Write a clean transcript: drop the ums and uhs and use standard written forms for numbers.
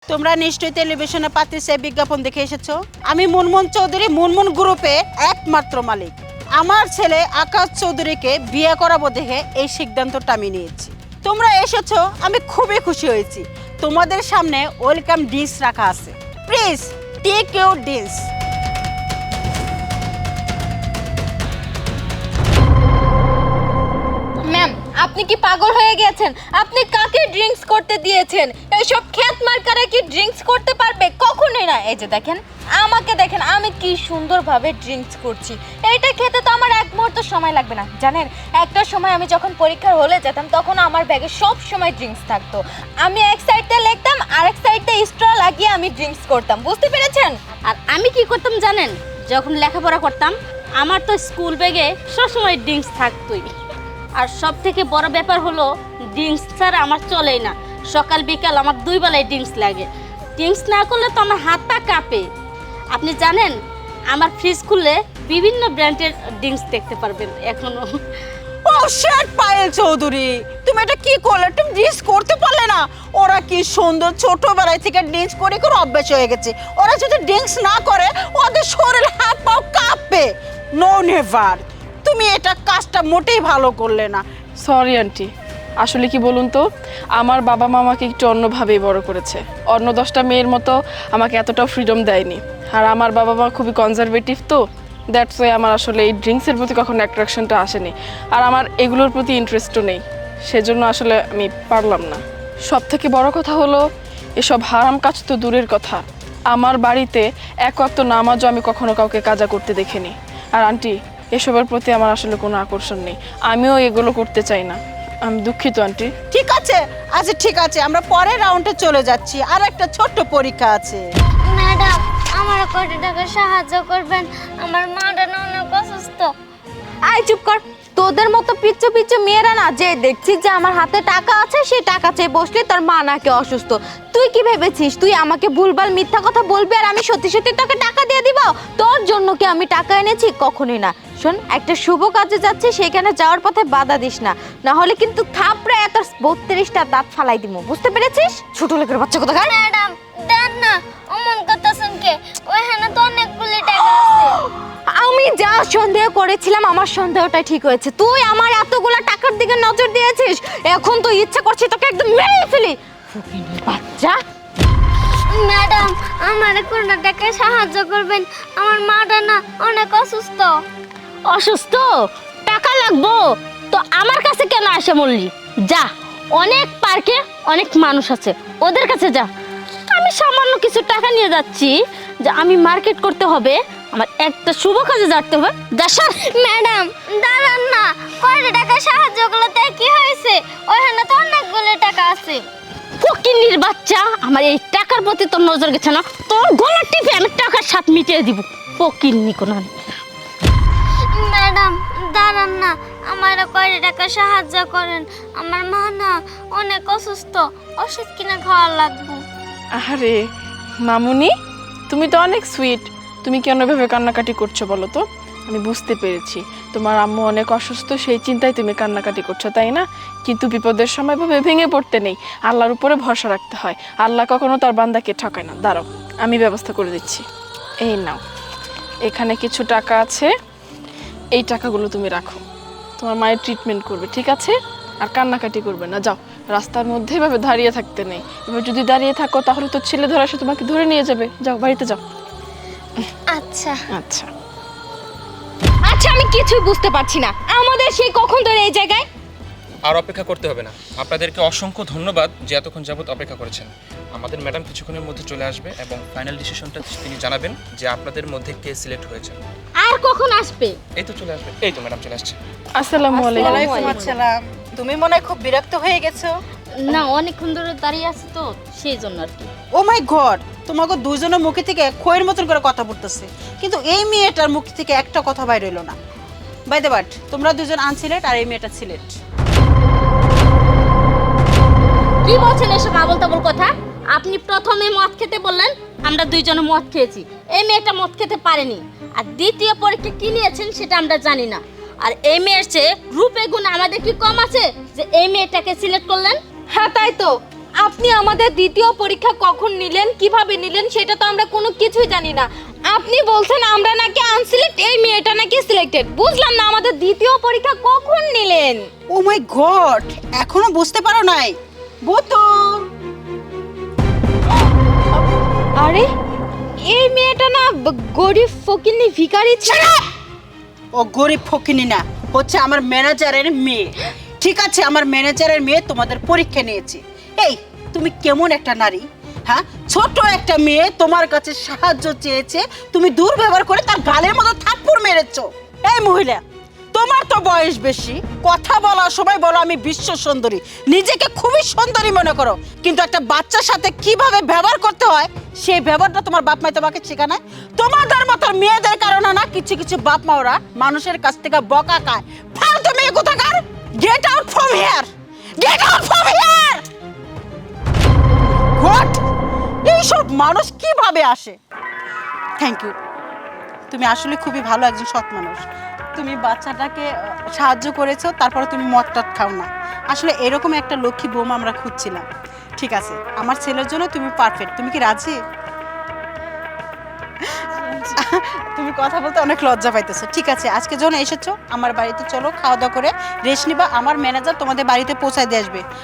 তোমরা নিশ্চয়ই টেলিভিশনে পাত্রীর বিজ্ঞাপন দেখে এসেছো। আমি মুনমুন চৌধুরী মুনমুন গ্রুপে একমাত্র মালিক। আমার ছেলে আকাশ চৌধুরীকে বিয়ে করাবো দেখে এই সিদ্ধান্তটা আমি নিয়েছি। তোমরা এসেছো, আমি খুবই খুশি হয়েছি। তোমাদের সামনে ওয়েলকাম ডিশ রাখা আছে, please take your dish. Ma'am, আপনি কি পাগল হয়ে গেছেন? আপনি কাকে ড্রিঙ্কস করতে দিয়েছেন? এইসব খেত মার্কারা কি ড্রিঙ্কস করতে পারবে? কখনোই না। এই যে দেখেন, আমাকে দেখেন, আমি কি সুন্দরভাবে ড্রিঙ্কস করছি। এইটা খেতে তো আমার এক মুহূর্ত সময় লাগবে না। জানেন, একটা সময় আমি যখন পরীক্ষার হলে যেতাম তখন আমার ব্যাগে সব সময় ড্রিঙ্কস থাকতো। আমি এক সাইডে লিখতাম আর এক সাইডে স্ট্র লাগিয়ে আমি ড্রিঙ্কস করতাম, বুঝতে পেরেছেন? আর আমি কি করতাম জানেন? যখন লেখাপড়া করতাম আমার তো স্কুল ব্যাগে সবসময় ড্রিঙ্কস থাকতোই। আর সব থেকে বড় ব্যাপার হলো ড্রিঙ্কস ছাড়া আমার চলেই না। সকাল বিকাল আমার 2 বেলায় ড্রিঙ্কস লাগে। ড্রিঙ্কস না করলে তো আমার হাত পা কাঁপে। আপনি জানেন আমার ফ্রিজ খুললে বিভিন্ন ব্র্যান্ডের ড্রিঙ্কস দেখতে পারবেন এখনো। ও শিট পায়েল চৌধুরী, তুমি এটা কি করলে? তুমি ড্রিঙ্কস করতে পারলে না? ওরা কি সুন্দর ছোটবেলায় থেকে ড্রিঙ্কস করে করে অভ্যাস হয়ে গেছে। ওরা যদি ড্রিঙ্কস না করে ওদের শরীর হাত পাও কাঁপবে। নো নেভার, তুমি এটা কাজটা মোটেই ভালো করলে না। সরি আন্টি, আসলে কি বলুন তো, আমার বাবা মা আমাকে একটু অন্যভাবেই বড় করেছে। অন্য 10টা মেয়ের মতো আমাকে এতটাও ফ্রিডম দেয়নি। আর আমার বাবা মা খুবই কনজারভেটিভ, তো দ্যাটস ওয়াই আমার আসলে এই ড্রিঙ্কসের প্রতি কখনো অ্যাট্রাকশনটা আসেনি। আর আমার এগুলোর প্রতি ইন্টারেস্টও নেই, সেজন্য আসলে আমি পারলাম না। সব থেকে বড় কথা হলো এসব হারাম কাজ তো দূরের কথা, আমার বাড়িতে এক ওয়াক্ত নামাজও আমি কখনো কাউকে কাজা করতে দেখিনি। আর আন্টি, এসবের প্রতি আমার আসলে কোনো আকর্ষণ নেই, আমিও এগুলো করতে চাই না। আমি দুঃখিত আন্টি। ঠিক আছে, আচ্ছা ঠিক আছে, আমরা পরের রাউন্ডে চলে যাচ্ছি। আর একটা ছোট্ট পরীক্ষা আছে। ম্যাডাম, আমার কোটি টাকা সাহায্য করবেন, আমার মাটা না অনেক অসুস্থ। আয় চুপ কর। তোদের মতো পিচ্চু পিচ্চু মেয়েরা না, যে দেখছিস যে আমার হাতে টাকা আছে সেই টাকা চেয়ে বসলে তোর মা নাকি অসুস্থ। তুই কি ভেবেছিস তুই আমাকে ভুলভাল মিথ্যা কথা বলবি আর আমি সত্যি সত্যি তোকে টাকা দিয়ে দিব? তোর জন্য কি আমি টাকা এনেছি? কখনোই না। শোন, একটা শুভ কাজে যাচ্ছি, সেখানে যাওয়ার পথে বাধা দিস না, না হলে কিন্তু থাপড়ে এত 32টা দাঁত ফালাই দিব, বুঝতে পেরেছিস? ছোট লোকের বাচ্চা কোথাকার। ম্যাডাম দেন না, অমন করতেছেন কে? ওইখানে তো অনেকগুলি টাকা আছে। আমি যা সন্দেহ করেছিলাম আমার সন্দেহটাই ঠিক হয়েছে। তুই আমার এতগুলো টাকার দিকে নজর দিয়েছিস, এখন তো ইচ্ছা করছে তোকে একদম মেরে ফেলি। ফকিন্নির বাচ্চা। ম্যাডাম, আমার কোটি টাকা সাহায্য করবেন, আমার মাটা না অনেক অসুস্থ। অসুস্থ? টাকা লাগবো তো আমার কাছে কেন আসে বললি? যা, অনেক পার্কে অনেক মানুষ আছে, ওদের কাছে যা। আমি সামান্য কিছু টাকা নিয়ে যাচ্ছি যে আমি মার্কেট করতে হবে, আমার একটা শুভ কাজে যেতে হবে। যা সর। ম্যাডাম দাঁড়ান না, কোটি টাকা সাহায্য করলে কি হয়েছে? ওইখানে তো অনেকগুলি টাকা আছে। ফকিন্নির বাচ্চা, আমার এই টাকার প্রতি তোর নজর গেছে না? তোর গলা টিপে আমি টাকার স্বাদ মিটিয়ে দিব। ফকিন্নি কোন। ম্যাডাম দাঁড়ান না, আমার কোটি টাকা সাহায্য করেন, আমার মা না অনেক অসুস্থ, ওষুধ কিনে খাওয়া লাগবে। আরে মামুনি, তুমি তো অনেক সুইট, তুমি কেন এভাবে কান্নাকাটি করছো বলো তো? আমি বুঝতে পেরেছি তোমার আম্মু অনেক অসুস্থ, সেই চিন্তায় তুমি কান্নাকাটি করছো, তাই না? কিন্তু বিপদের সময় ভাবে ভেঙে পড়তে নেই, আল্লাহর উপরে ভরসা রাখতে হয়। আল্লাহ কখনো তার বান্দাকে ঠকায় না। দাঁড়াও, আমি ব্যবস্থা করে দিচ্ছি। এই নাও, এখানে কিছু টাকা আছে, এই টাকাগুলো তুমি রাখো, তোমার মায়ের ট্রিটমেন্ট করবে, ঠিক আছে? আর কান্নাকাটি করবে না। যাও, রাস্তার মধ্যে এভাবে দাঁড়িয়ে থাকতে নেই। এবার যদি দাঁড়িয়ে থাকো তাহলে তো ছেলে ধরে এসে তোমাকে ধরে নিয়ে যাবে। যাও, বাড়িতে যাও। আচ্ছা আচ্ছা আচ্ছা, আমি কিছুই বুঝতে পারছি না, আমাদের সেই কখন ধরে এই জায়গায়? আর অপেক্ষা করতে হবে না, আপনাদেরকে অসংখ্য ধন্যবাদ যে এতক্ষণ যাবত অপেক্ষা করেছেন। আমাদের ম্যাডাম কিছুক্ষণের মধ্যে চলে আসবে এবং ফাইনাল ডিসিশনটা তিনি জানাবেন যে আপনাদের মধ্যে কে সিলেক্ট হয়েছে। আর কখন আসবে? এই তো চলে আসবে, এই তো ম্যাডাম চলে আসছে। আসসালামু আলাইকুম। ওয়ালাইকুম আসসালাম। তুমি মনে হয় খুব বিরক্ত হয়ে গেছো। না, অনেকক্ষণ ধরে দাঁড়িয়ে আছে তো, সেই জন্য আর কি। ও মাই গড, তোমাকে দুজনের মুখে থেকে খয়ের মতন করে কথা বলতেছে, কিন্তু এই মেয়েটার মুখ থেকে একটা কথা বাইর হইলো না। বাই দ্য বাট, তোমরা দুজন আনসিলেট আর এই মেয়েটা সিলেট। কি বলছেন এসব আবল তাবল কথা? আপনি প্রথমে মদ খেতে বললেন, আমরা দুইজনে মদ খেয়েছি, এই মেয়েটা মদ খেতে পারেনি। আর দ্বিতীয় পরীক্ষা কি নিয়েছেন সেটা আমরা জানি না। আর এই মেয়ের চেয়ে রূপে গুণে আমাদের কি কম আছে যে এই মেয়েটাকে সিলেক্ট করলেন? হ্যাঁ তাই তো, আপনি আমাদের দ্বিতীয় পরীক্ষা কখন নিলেন, কিভাবে নিলেন সেটা তো আমরা কোনো কিছুই জানি না। আপনি বলছেন আমরা নাকি আনসিলেক্ট, এই মেয়েটা নাকি সিলেক্টেড। বুঝলাম না আমাদের দ্বিতীয় পরীক্ষা কখন নিলেন। ও মাই গড, এখনো বুঝতে পারো নাই? বুতু, আরে এই মেয়েটা না গরিব ফকিন্নি ভিখারি ছিল। ও গরিব ফকিনি না, হচ্ছে আমার ম্যানেজারের মেয়ে। ঠিক আছে, আমার ম্যানেজারের মেয়ে তোমাদের পরীক্ষা নিয়েছে। এই তুমি কেমন একটা নারী, হ্যাঁ? ছোট একটা মেয়ে তোমার কাছে সাহায্য চেয়েছে, তুমি দুর্ব্যবহার করে তার গালের মতো থাপ্পড় মেরেছো। এই মহিলা, তোমার তো বয়স বেশি, কথা বলার সময় বলো আমি বিশ্ব সুন্দরী, নিজেকে খুবই সুন্দরী মনে করো, কিন্তু একটা বাচ্চার সাথে কিভাবে ব্যবহার করতে হয় সেই ব্যবহারটা তোমার বাপ মাই তোমাকে শেখায় না? তোমাদের মতো মেয়েদের কারণে না কিছু কিছু বাপ মাওরা মানুষের কাছ থেকে বকা খায়। ফালতু মেয়ে কোথাকার! Get out from here, get out from here! What? এইসব মানুষ কিভাবে আসে? থ্যাংক ইউ, তুমি আসলে খুবই ভালো একজন সৎ মানুষ। তুমি বাচ্চাটাকে সাহায্য করেছো, তারপরে তুমি মদটা খাও না। আসলে এরকম একটা লক্ষ্মী বৌমা আমরা খুঁজছিলাম। ঠিক আছে, আমার ছেলের জন্য তুমি পারফেক্ট। তুমি কি রাজি? তুমি কথা বলতে অনেক লজ্জা পাইতেছো। ঠিক আছে, আজকে যখন এসেছো আমার বাড়িতে চলো, খাওয়া দাওয়া করে রেস্ট নিবা। আমার ম্যানেজার তোমাদের বাড়িতে পৌঁছায় দিয়ে আসবে।